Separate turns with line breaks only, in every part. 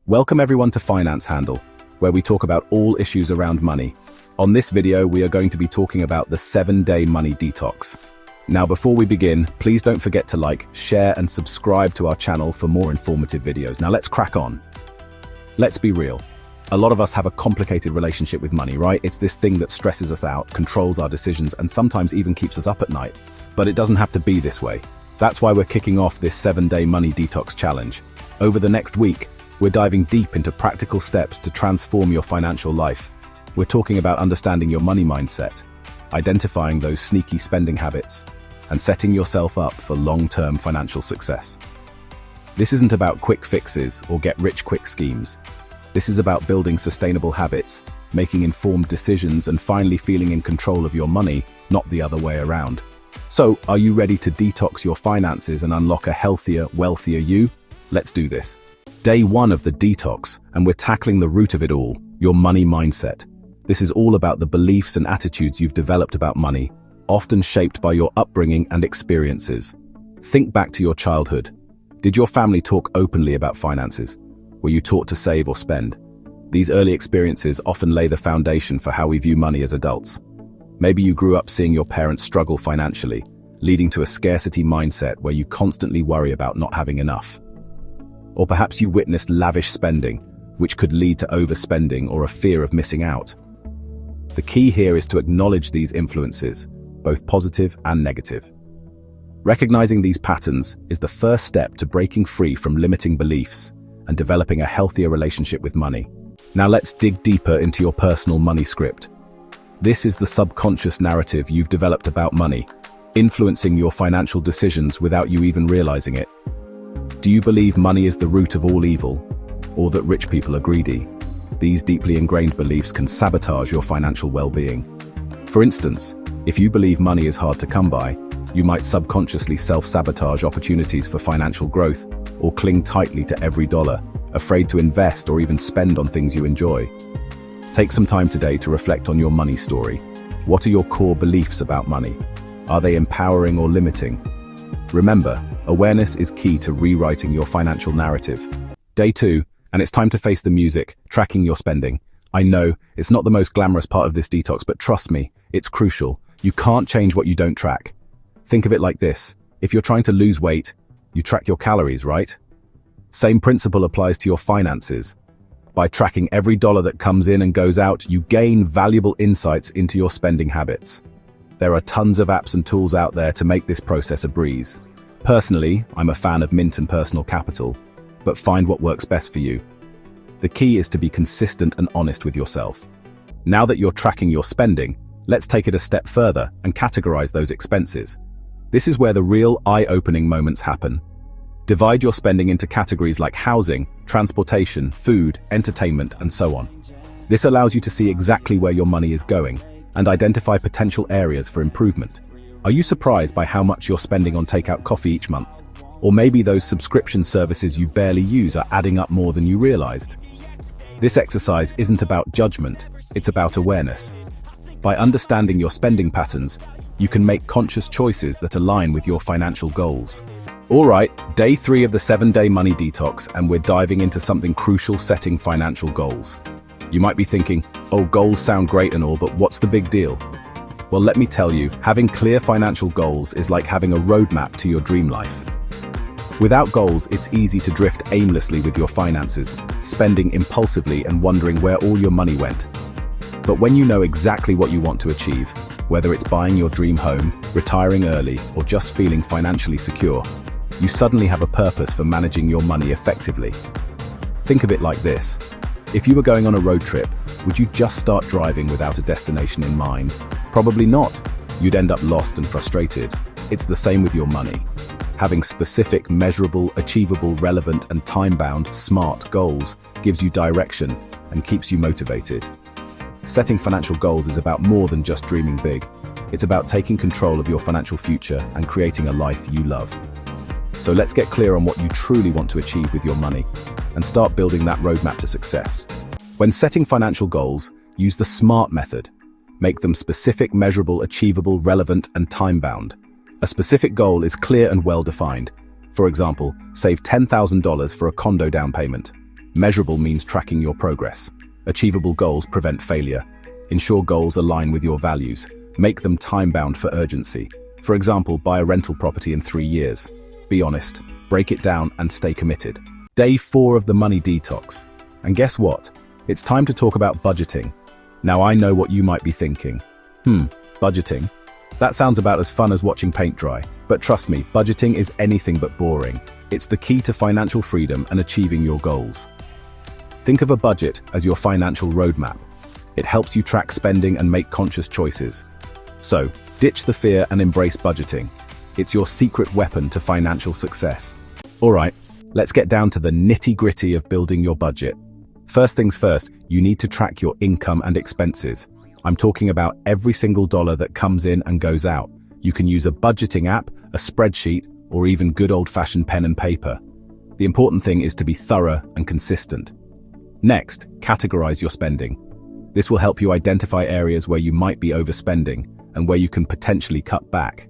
Welcome everyone to Finance Handle, where we talk about all issues around money. On this video, we are going to be talking about the 7-day money detox. Now, before we begin, please don't forget to like, share, and subscribe to our channel for more informative videos. Now let's crack on. Let's be real. A lot of us have a complicated relationship with money, right? It's this thing that stresses us out, controls our decisions, and sometimes even keeps us up at night. But it doesn't have to be this way. That's why we're kicking off this 7-day money detox challenge. Over the next week, we're diving deep into practical steps to transform your financial life. We're talking about understanding your money mindset, identifying those sneaky spending habits, and setting yourself up for long-term financial success. This isn't about quick fixes or get-rich-quick schemes. This is about building sustainable habits, making informed decisions, and finally feeling in control of your money, not the other way around. So, are you ready to detox your finances and unlock a healthier, wealthier you? Let's do this. Day 1 of the detox, and we're tackling the root of it all, your money mindset. This is all about the beliefs and attitudes you've developed about money, often shaped by your upbringing and experiences. Think back to your childhood. Did your family talk openly about finances? Were you taught to save or spend? These early experiences often lay the foundation for how we view money as adults. Maybe you grew up seeing your parents struggle financially, leading to a scarcity mindset where you constantly worry about not having enough. Or perhaps you witnessed lavish spending, which could lead to overspending or a fear of missing out. The key here is to acknowledge these influences, both positive and negative. Recognizing these patterns is the first step to breaking free from limiting beliefs and developing a healthier relationship with money. Now let's dig deeper into your personal money script. This is the subconscious narrative you've developed about money, influencing your financial decisions without you even realizing it. Do you believe money is the root of all evil, or that rich people are greedy? These deeply ingrained beliefs can sabotage your financial well-being. For instance, if you believe money is hard to come by, you might subconsciously self-sabotage opportunities for financial growth or cling tightly to every dollar, afraid to invest or even spend on things you enjoy. Take some time today to reflect on your money story. What are your core beliefs about money? Are they empowering or limiting? Remember, awareness is key to rewriting your financial narrative. Day 2, and it's time to face the music, tracking your spending. I know, it's not the most glamorous part of this detox, but trust me, it's crucial. You can't change what you don't track. Think of it like this. If you're trying to lose weight, you track your calories, right? Same principle applies to your finances. By tracking every dollar that comes in and goes out, you gain valuable insights into your spending habits. There are tons of apps and tools out there to make this process a breeze. Personally, I'm a fan of Mint and Personal Capital, but find what works best for you. The key is to be consistent and honest with yourself. Now that you're tracking your spending, let's take it a step further and categorize those expenses. This is where the real eye-opening moments happen. Divide your spending into categories like housing, transportation, food, entertainment, and so on. This allows you to see exactly where your money is going and identify potential areas for improvement. Are you surprised by how much you're spending on takeout coffee each month? Or maybe those subscription services you barely use are adding up more than you realized? This exercise isn't about judgment, it's about awareness. By understanding your spending patterns, you can make conscious choices that align with your financial goals. Alright, day 3 of the 7-day money detox, and we're diving into something crucial: setting financial goals. You might be thinking, oh, goals sound great and all, but what's the big deal? Well, let me tell you, having clear financial goals is like having a roadmap to your dream life. Without goals, it's easy to drift aimlessly with your finances, spending impulsively and wondering where all your money went. But when you know exactly what you want to achieve, whether it's buying your dream home, retiring early, or just feeling financially secure, you suddenly have a purpose for managing your money effectively. Think of it like this. If you were going on a road trip, would you just start driving without a destination in mind? Probably not. You'd end up lost and frustrated. It's the same with your money. Having specific, measurable, achievable, relevant, and time-bound, SMART goals gives you direction and keeps you motivated. Setting financial goals is about more than just dreaming big. It's about taking control of your financial future and creating a life you love. So let's get clear on what you truly want to achieve with your money and start building that roadmap to success. When setting financial goals, use the SMART method. Make them specific, measurable, achievable, relevant, and time-bound. A specific goal is clear and well-defined. For example, save $10,000 for a condo down payment. Measurable means tracking your progress. Achievable goals prevent failure. Ensure goals align with your values. Make them time-bound for urgency. For example, buy a rental property in 3 years. Be honest, break it down, and stay committed. Day 4 of the money detox. And guess what? It's time to talk about budgeting. Now I know what you might be thinking. Budgeting? That sounds about as fun as watching paint dry. But trust me, budgeting is anything but boring. It's the key to financial freedom and achieving your goals. Think of a budget as your financial roadmap. It helps you track spending and make conscious choices. So, ditch the fear and embrace budgeting. It's your secret weapon to financial success. Alright, let's get down to the nitty-gritty of building your budget. First things first, you need to track your income and expenses. I'm talking about every single dollar that comes in and goes out. You can use a budgeting app, a spreadsheet, or even good old-fashioned pen and paper. The important thing is to be thorough and consistent. Next, categorize your spending. This will help you identify areas where you might be overspending and where you can potentially cut back.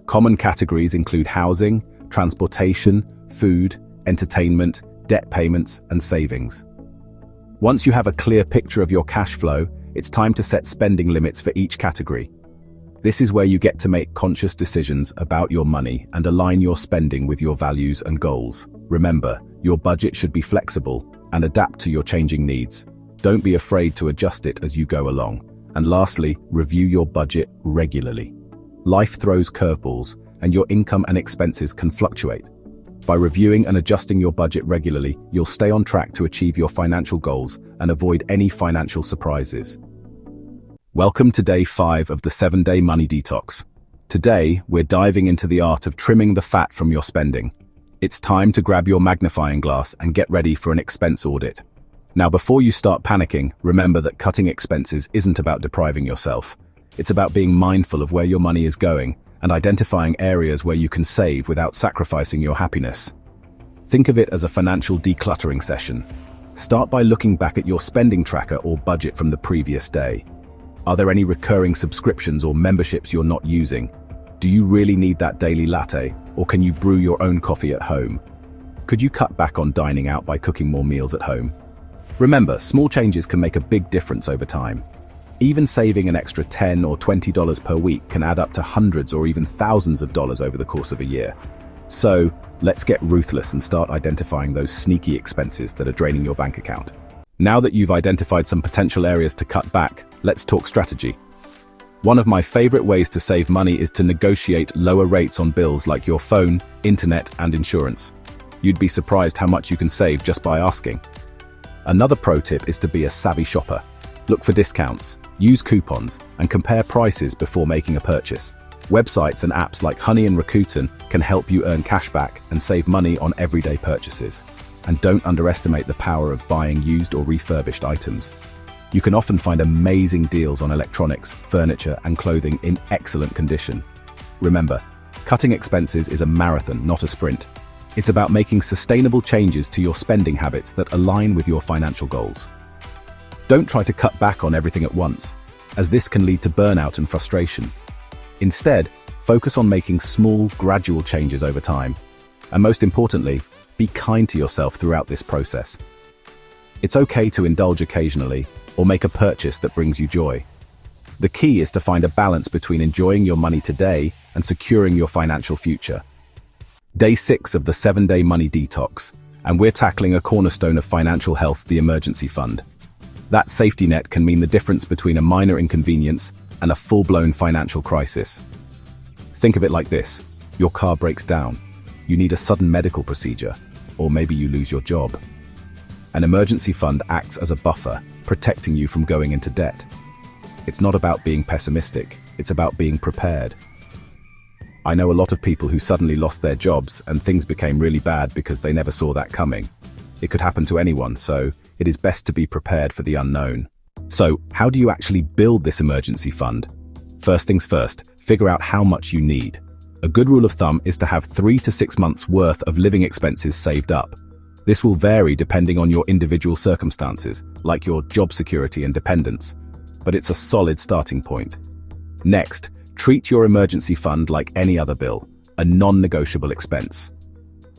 Common categories include housing, transportation, food, entertainment, debt payments, and savings. Once you have a clear picture of your cash flow, it's time to set spending limits for each category. This is where you get to make conscious decisions about your money and align your spending with your values and goals. Remember, your budget should be flexible and adapt to your changing needs. Don't be afraid to adjust it as you go along. And lastly, review your budget regularly. Life throws curveballs, and your income and expenses can fluctuate. By reviewing and adjusting your budget regularly, you'll stay on track to achieve your financial goals and avoid any financial surprises. Welcome to day 5 of the 7-day money detox. Today, we're diving into the art of trimming the fat from your spending. It's time to grab your magnifying glass and get ready for an expense audit. Now, before you start panicking, remember that cutting expenses isn't about depriving yourself. It's about being mindful of where your money is going and identifying areas where you can save without sacrificing your happiness. Think of it as a financial decluttering session. Start by looking back at your spending tracker or budget from the previous day. Are there any recurring subscriptions or memberships you're not using? Do you really need that daily latte, or can you brew your own coffee at home? Could you cut back on dining out by cooking more meals at home? Remember, small changes can make a big difference over time. Even saving an extra $10 or $20 per week can add up to hundreds or even thousands of dollars over the course of a year. So, let's get ruthless and start identifying those sneaky expenses that are draining your bank account. Now that you've identified some potential areas to cut back, let's talk strategy. One of my favorite ways to save money is to negotiate lower rates on bills like your phone, internet, and insurance. You'd be surprised how much you can save just by asking. Another pro tip is to be a savvy shopper. Look for discounts, use coupons, and compare prices before making a purchase. Websites and apps like Honey and Rakuten can help you earn cashback and save money on everyday purchases. And don't underestimate the power of buying used or refurbished items. You can often find amazing deals on electronics, furniture, and clothing in excellent condition. Remember, cutting expenses is a marathon, not a sprint. It's about making sustainable changes to your spending habits that align with your financial goals. Don't try to cut back on everything at once, as this can lead to burnout and frustration. Instead, focus on making small, gradual changes over time. And most importantly, be kind to yourself throughout this process. It's okay to indulge occasionally or make a purchase that brings you joy. The key is to find a balance between enjoying your money today and securing your financial future. Day 6 of the 7-day money detox, and we're tackling a cornerstone of financial health, the emergency fund. That safety net can mean the difference between a minor inconvenience and a full-blown financial crisis. Think of it like this: your car breaks down, you need a sudden medical procedure, or maybe you lose your job. An emergency fund acts as a buffer, protecting you from going into debt. It's not about being pessimistic, it's about being prepared. I know a lot of people who suddenly lost their jobs and things became really bad because they never saw that coming. It could happen to anyone, so it is best to be prepared for the unknown. So, how do you actually build this emergency fund? First things first, figure out how much you need. A good rule of thumb is to have 3 to 6 months worth of living expenses saved up. This will vary depending on your individual circumstances, like your job security and dependence, but it's a solid starting point. Next, treat your emergency fund like any other bill, a non-negotiable expense.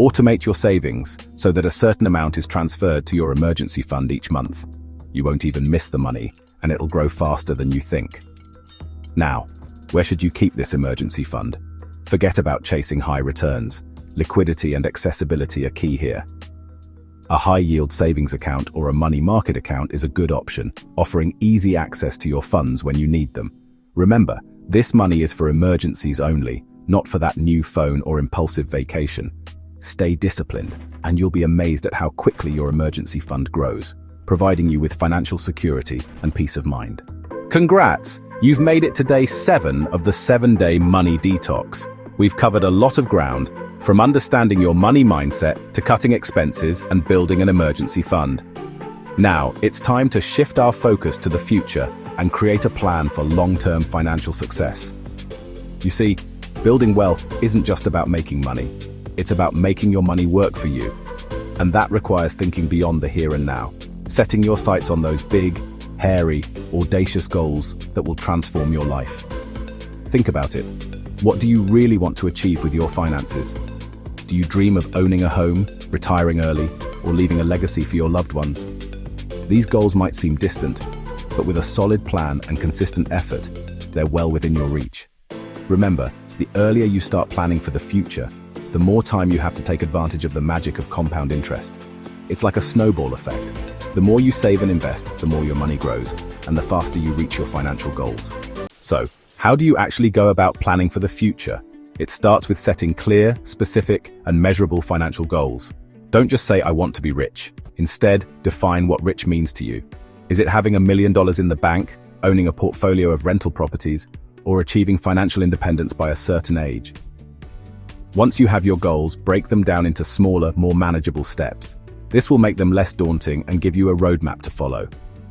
Automate your savings so that a certain amount is transferred to your emergency fund each month. You won't even miss the money, and it'll grow faster than you think. Now, where should you keep this emergency fund? Forget about chasing high returns. Liquidity and accessibility are key here. A high-yield savings account or a money market account is a good option, offering easy access to your funds when you need them. Remember, this money is for emergencies only, not for that new phone or impulsive vacation. Stay disciplined, and you'll be amazed at how quickly your emergency fund grows, providing you with financial security and peace of mind. Congrats! You've made it to day 7 of the 7-day money detox. We've covered a lot of ground, from understanding your money mindset to cutting expenses and building an emergency fund. Now, it's time to shift our focus to the future and create a plan for long-term financial success. You see, building wealth isn't just about making money. It's about making your money work for you. And that requires thinking beyond the here and now, setting your sights on those big, hairy, audacious goals that will transform your life. Think about it. What do you really want to achieve with your finances? Do you dream of owning a home, retiring early, or leaving a legacy for your loved ones? These goals might seem distant, but with a solid plan and consistent effort, they're well within your reach. Remember, the earlier you start planning for the future, the more time you have to take advantage of the magic of compound interest. It's like a snowball effect. The more you save and invest, the more your money grows, and the faster you reach your financial goals. So, how do you actually go about planning for the future? It starts with setting clear, specific, and measurable financial goals. Don't just say, "I want to be rich." Instead, define what rich means to you. Is it having $1 million in the bank, owning a portfolio of rental properties, or achieving financial independence by a certain age? Once you have your goals, break them down into smaller, more manageable steps. This will make them less daunting and give you a roadmap to follow.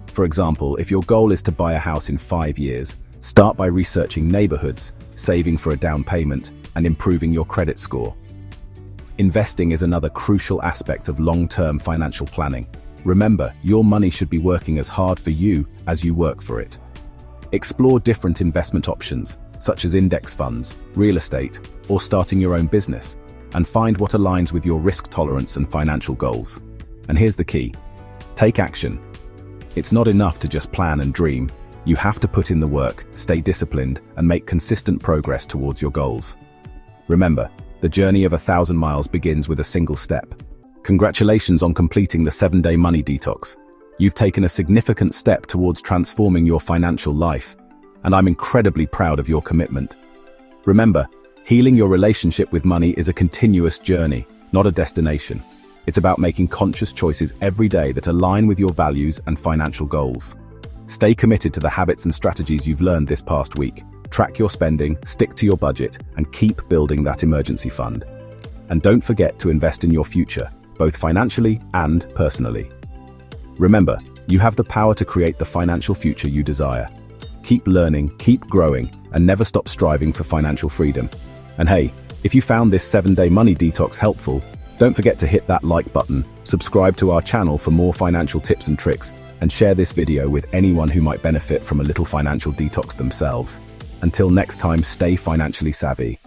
For example, if your goal is to buy a house in 5 years, start by researching neighborhoods, saving for a down payment, and improving your credit score. Investing is another crucial aspect of long-term financial planning. Remember, your money should be working as hard for you as you work for it. Explore different investment options, such as index funds, real estate, or starting your own business, and find what aligns with your risk tolerance and financial goals. And here's the key: take action. It's not enough to just plan and dream. You have to put in the work, stay disciplined, and make consistent progress towards your goals. Remember, the journey of 1,000 miles begins with a single step. Congratulations on completing the 7-day money detox. You've taken a significant step towards transforming your financial life, and I'm incredibly proud of your commitment. Remember, healing your relationship with money is a continuous journey, not a destination. It's about making conscious choices every day that align with your values and financial goals. Stay committed to the habits and strategies you've learned this past week. Track your spending, stick to your budget, and keep building that emergency fund. And don't forget to invest in your future, both financially and personally. Remember, you have the power to create the financial future you desire. Keep learning, keep growing, and never stop striving for financial freedom. And hey, if you found this 7-day money detox helpful, don't forget to hit that like button, subscribe to our channel for more financial tips and tricks, and share this video with anyone who might benefit from a little financial detox themselves. Until next time, stay financially savvy.